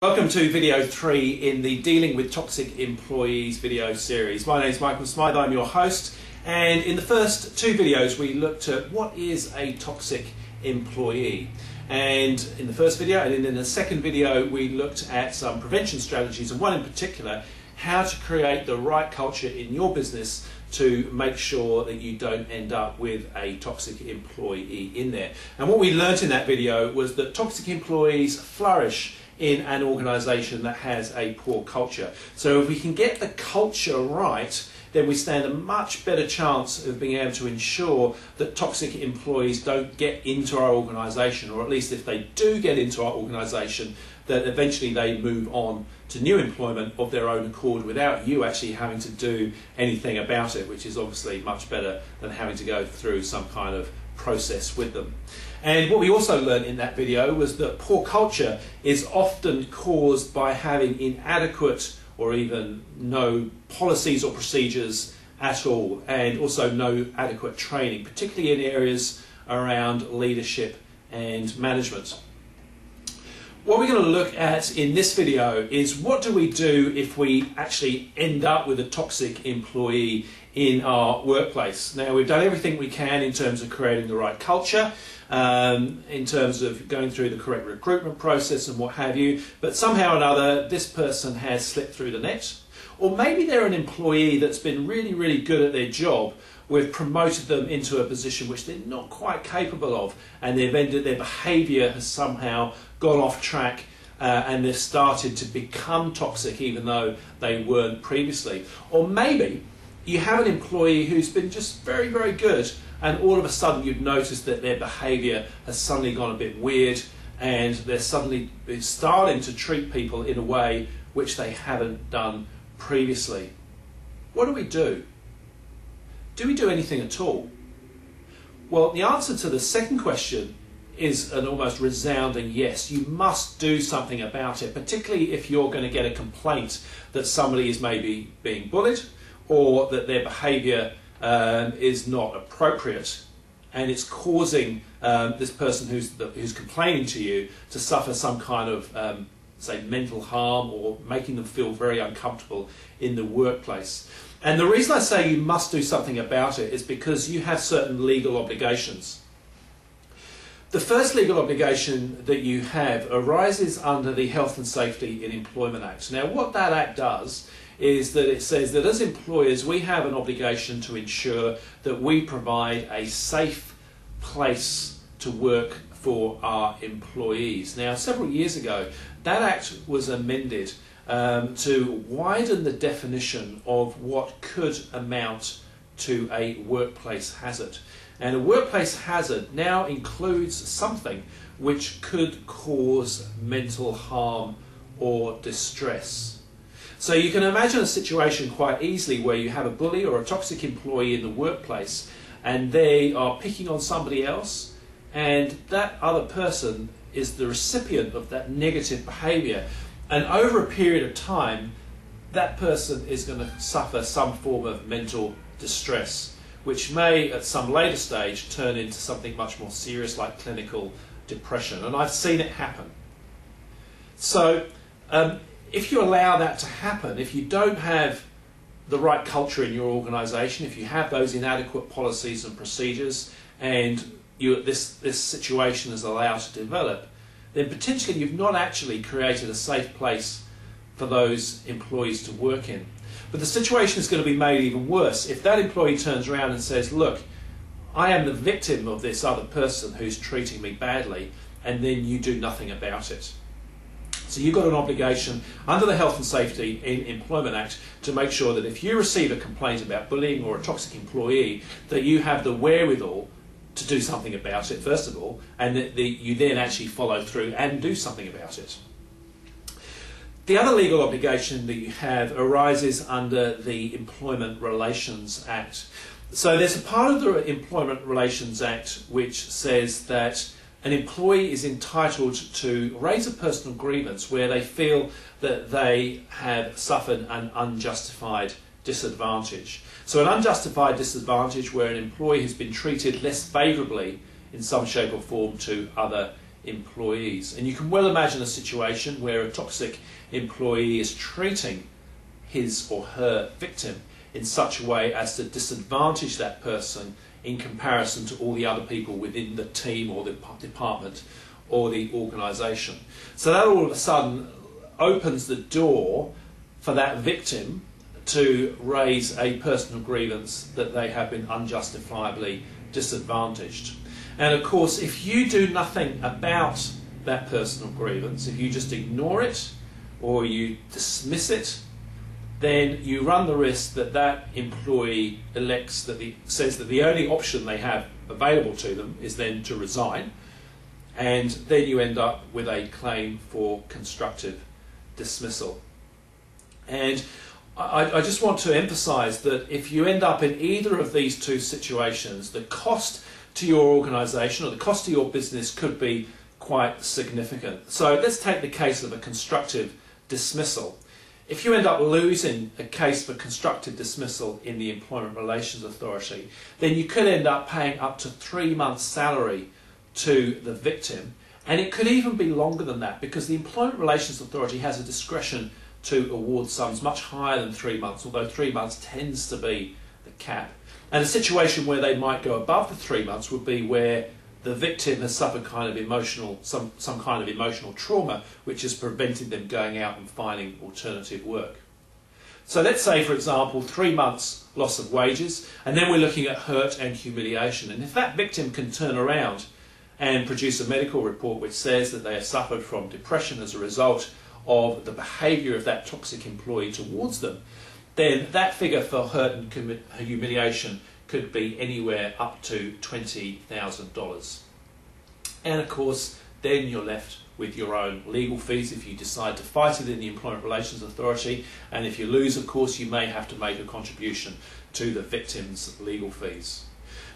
Welcome to video 3 in the Dealing with Toxic Employees video series. My name is Michael Smythe, I'm your host, and in the first two videos we looked at what is a toxic employee. And in the first video and in the second video we looked at some prevention strategies, and one in particular, how to create the right culture in your business to make sure that you don't end up with a toxic employee in there. And what we learnt in that video was that toxic employees flourish in an organisation that has a poor culture. So if we can get the culture right, then we stand a much better chance of being able to ensure that toxic employees don't get into our organisation, or at least if they do get into our organisation, that eventually they move on to new employment of their own accord without you actually having to do anything about it, which is obviously much better than having to go through some kind of process with them. And what we also learned in that video was that poor culture is often caused by having inadequate or even no policies or procedures at all, and also no adequate training, particularly in areas around leadership and management. What we're going to look at in this video is what do we do if we actually end up with a toxic employee in our workplace. Now, we've done everything we can in terms of creating the right culture, in terms of going through the correct recruitment process and what have you, but somehow or another this person has slipped through the net. Or maybe they're an employee that's been really good at their job. We've promoted them into a position which they're not quite capable of, and they've ended, their behaviour has somehow gone off track, and they've started to become toxic even though they weren't previously. Or maybe you have an employee who's been just very good, and all of a sudden you've noticed that their behaviour has suddenly gone a bit weird, and they're suddenly starting to treat people in a way which they haven't done previously. What do we do? Do we do anything at all? Well, the answer to the second question is an almost resounding yes. You must do something about it, particularly if you're going to get a complaint that somebody is maybe being bullied, or that their behaviour is not appropriate, and it's causing this person who's complaining to you to suffer some kind of say mental harm, or making them feel very uncomfortable in the workplace. And the reason I say you must do something about it is because you have certain legal obligations. The first legal obligation that you have arises under the Health and Safety in Employment Act. Now, what that Act does is that it says that as employers we have an obligation to ensure that we provide a safe place to work for our employees. Now, several years ago that Act was amended to widen the definition of what could amount to a workplace hazard. And a workplace hazard now includes something which could cause mental harm or distress. So you can imagine a situation quite easily where you have a bully or a toxic employee in the workplace, and they are picking on somebody else, and that other person is the recipient of that negative behaviour. And over a period of time, that person is going to suffer some form of mental distress, which may at some later stage turn into something much more serious like clinical depression. And I've seen it happen. So if you allow that to happen, if you don't have the right culture in your organisation, if you have those inadequate policies and procedures, and this situation is allowed to develop, then potentially you've not actually created a safe place for those employees to work in. But the situation is going to be made even worse if that employee turns around and says, look, I am the victim of this other person who's treating me badly, and then you do nothing about it. So you've got an obligation under the Health and Safety in Employment Act to make sure that if you receive a complaint about bullying or a toxic employee, that you have the wherewithal to do something about it, first of all, and that you then actually follow through and do something about it. The other legal obligation that you have arises under the Employment Relations Act. So there's a part of the Employment Relations Act which says that an employee is entitled to raise a personal grievance where they feel that they have suffered an unjustified disadvantage. So an unjustified disadvantage where an employee has been treated less favourably in some shape or form to other employees. And you can well imagine a situation where a toxic employee is treating his or her victim in such a way as to disadvantage that person in comparison to all the other people within the team or the department or the organisation. So that all of a sudden opens the door for that victim to raise a personal grievance that they have been unjustifiably disadvantaged. And of course, if you do nothing about that personal grievance, if you just ignore it or you dismiss it, then you run the risk that that employee says that the only option they have available to them is then to resign, and then you end up with a claim for constructive dismissal. And I just want to emphasise that if you end up in either of these two situations, the cost to your organisation or the cost to your business could be quite significant. So let's take the case of a constructive dismissal. If you end up losing a case for constructive dismissal in the Employment Relations Authority, then you could end up paying up to 3 months' salary to the victim, and it could even be longer than that because the Employment Relations Authority has a discretion to award sums much higher than 3 months, although 3 months tends to be the cap. And a situation where they might go above the 3 months would be where the victim has suffered some kind of emotional trauma which has prevented them going out and finding alternative work. So let's say, for example, 3 months loss of wages, and then we're looking at hurt and humiliation. And if that victim can turn around and produce a medical report which says that they have suffered from depression as a result of the behaviour of that toxic employee towards them, then that figure for hurt and humiliation could be anywhere up to $20,000. And of course, then you're left with your own legal fees if you decide to fight it in the Employment Relations Authority, and if you lose, of course, you may have to make a contribution to the victim's legal fees.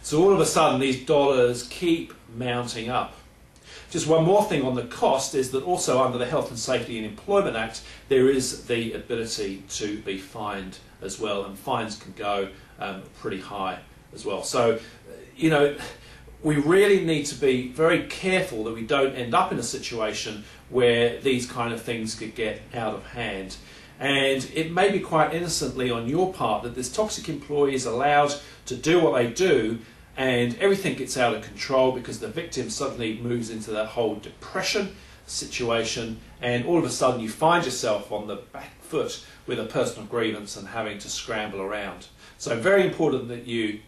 So all of a sudden, these dollars keep mounting up. Just one more thing on the cost is that also under the Health and Safety in Employment Act, there is the ability to be fined as well, and fines can go pretty high as well. So, you know, we really need to be very careful that we don't end up in a situation where these kind of things could get out of hand. And it may be quite innocently on your part that this toxic employee is allowed to do what they do, and everything gets out of control because the victim suddenly moves into that whole depression situation, and all of a sudden you find yourself on the back foot with a personal grievance and having to scramble around. So very important that you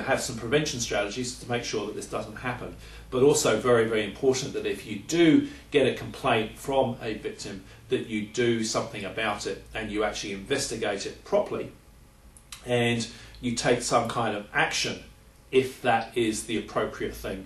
have some prevention strategies to make sure that this doesn't happen, but also very, very important that if you do get a complaint from a victim, that you do something about it and you actually investigate it properly and you take some kind of action if that is the appropriate thing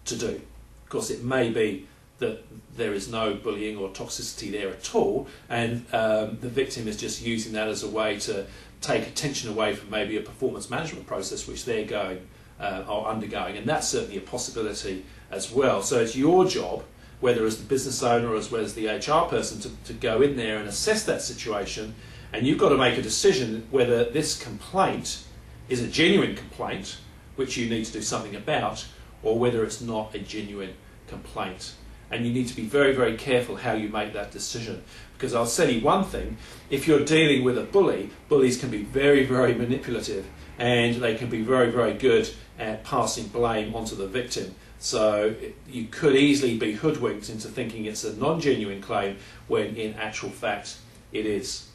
to do. Of course, it may be that there is no bullying or toxicity there at all, and the victim is just using that as a way to take attention away from maybe a performance management process which they're undergoing, and that's certainly a possibility as well. So it's your job, whether as the business owner or as well as the HR person, to go in there and assess that situation, and you've got to make a decision whether this complaint is a genuine complaint, which you need to do something about, or whether it's not a genuine complaint. And you need to be very, very careful how you make that decision. Because I'll tell you one thing, if you're dealing with a bully, bullies can be very, very manipulative, and they can be very, very good at passing blame onto the victim. So you could easily be hoodwinked into thinking it's a non-genuine claim when in actual fact it is.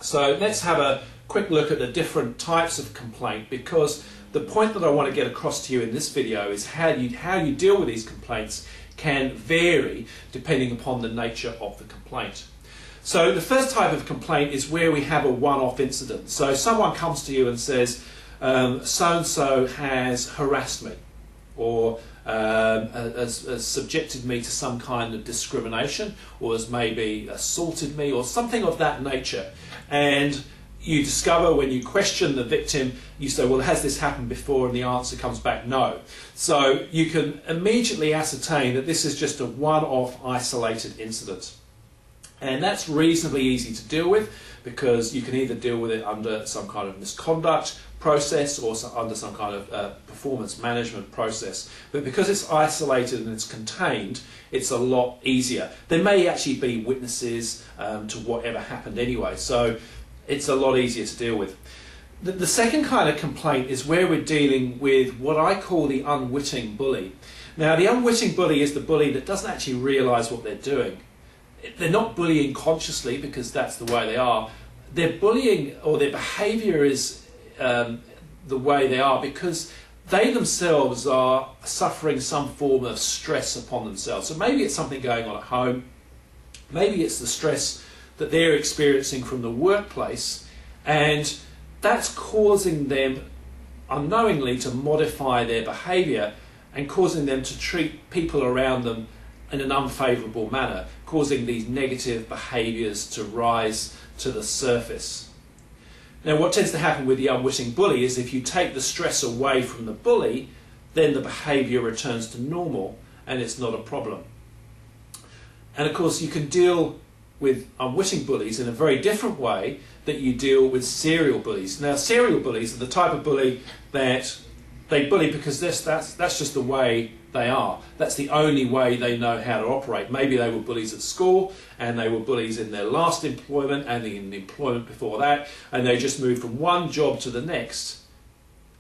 So let's have a quick look at the different types of complaint, because the point that I want to get across to you in this video is how you deal with these complaints can vary depending upon the nature of the complaint. So the first type of complaint is where we have a one-off incident. So someone comes to you and says, so-and-so has harassed me, or has subjected me to some kind of discrimination, or has maybe assaulted me, or something of that nature. And you discover when you question the victim, you say, well, has this happened before? And the answer comes back, no. So you can immediately ascertain that this is just a one-off isolated incident. And that's reasonably easy to deal with, because you can either deal with it under some kind of misconduct process or under some kind of performance management process. But because it's isolated and it's contained, it's a lot easier. There may actually be witnesses to whatever happened anyway, so it's a lot easier to deal with. The second kind of complaint is where we're dealing with what I call the unwitting bully. Now, the unwitting bully is the bully that doesn't actually realise what they're doing. They're not bullying consciously, because that's the way they are. They're bullying, or their behaviour is the way they are because they themselves are suffering some form of stress upon themselves. So maybe it's something going on at home, maybe it's the stress that they're experiencing from the workplace, and that's causing them unknowingly to modify their behaviour and causing them to treat people around them in an unfavourable manner, causing these negative behaviours to rise to the surface. Now, what tends to happen with the unwitting bully is if you take the stress away from the bully, then the behaviour returns to normal and it's not a problem. And of course, you can deal with unwitting bullies in a very different way that you deal with serial bullies. Now, serial bullies are the type of bully that they bully because that's just the way they are. That's the only way they know how to operate. Maybe they were bullies at school, and they were bullies in their last employment and in the employment before that, and they just moved from one job to the next,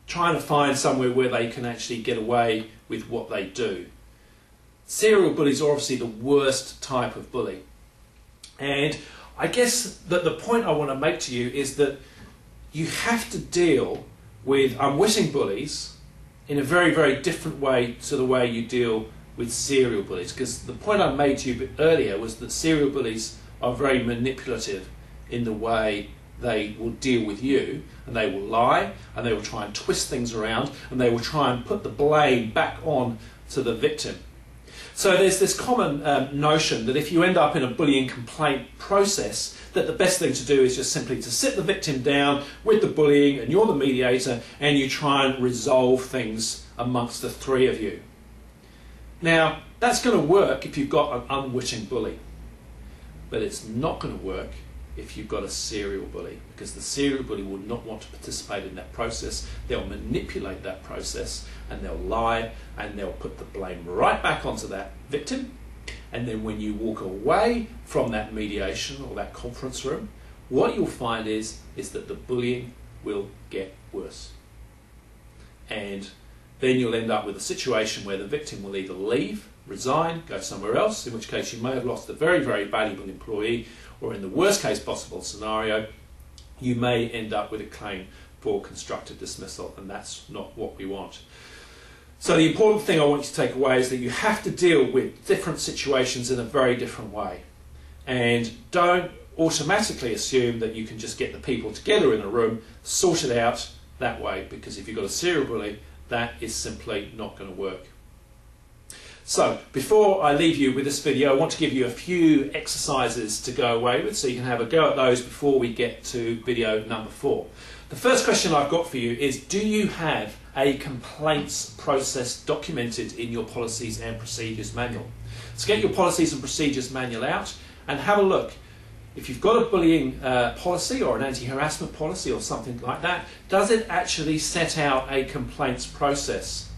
trying to find somewhere where they can actually get away with what they do. Serial bullies are obviously the worst type of bully. And I guess that the point I want to make to you is that you have to deal with unwitting bullies in a very, very different way to the way you deal with serial bullies. Because the point I made to you a bit earlier was that serial bullies are very manipulative in the way they will deal with you, and they will lie, and they will try and twist things around, and they will try and put the blame back on to the victim. So there's this common notion that if you end up in a bullying complaint process, that the best thing to do is just simply to sit the victim down with the bullying, and you're the mediator, and you try and resolve things amongst the three of you. Now, that's going to work if you've got an unwitting bully, but it's not going to work if you've got a serial bully, because the serial bully will not want to participate in that process. They'll manipulate that process, and they'll lie, and they'll put the blame right back onto that victim. And then when you walk away from that mediation or that conference room, what you'll find is that the bullying will get worse. And then you'll end up with a situation where the victim will either leave, resign, go somewhere else, in which case you may have lost a very, very valuable employee, or in the worst case possible scenario, you may end up with a claim for constructive dismissal, and that's not what we want. So the important thing I want you to take away is that you have to deal with different situations in a very different way. And don't automatically assume that you can just get the people together in a room, sort it out that way, because if you've got a serial bully, that is simply not going to work. So before I leave you with this video, I want to give you a few exercises to go away with so you can have a go at those before we get to video number 4. The first question I've got for you is, do you have a complaints process documented in your policies and procedures manual? So get your policies and procedures manual out and have a look. If you've got a bullying policy or an anti-harassment policy or something like that, does it actually set out a complaints process?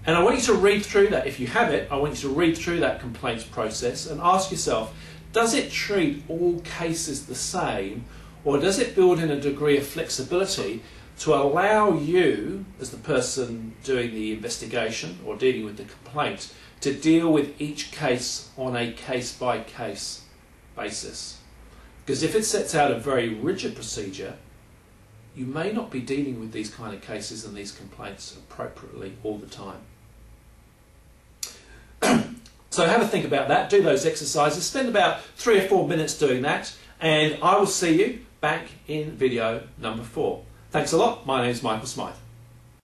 And I want you to read through that. If you have it, I want you to read through that complaints process and ask yourself, does it treat all cases the same, or does it build in a degree of flexibility to allow you, as the person doing the investigation or dealing with the complaint, to deal with each case on a case-by-case basis? Because if it sets out a very rigid procedure, you may not be dealing with these kind of cases and these complaints appropriately all the time. So have a think about that, do those exercises, spend about 3 or 4 minutes doing that, and I will see you back in video number 4. Thanks a lot. My name is Michael Smythe.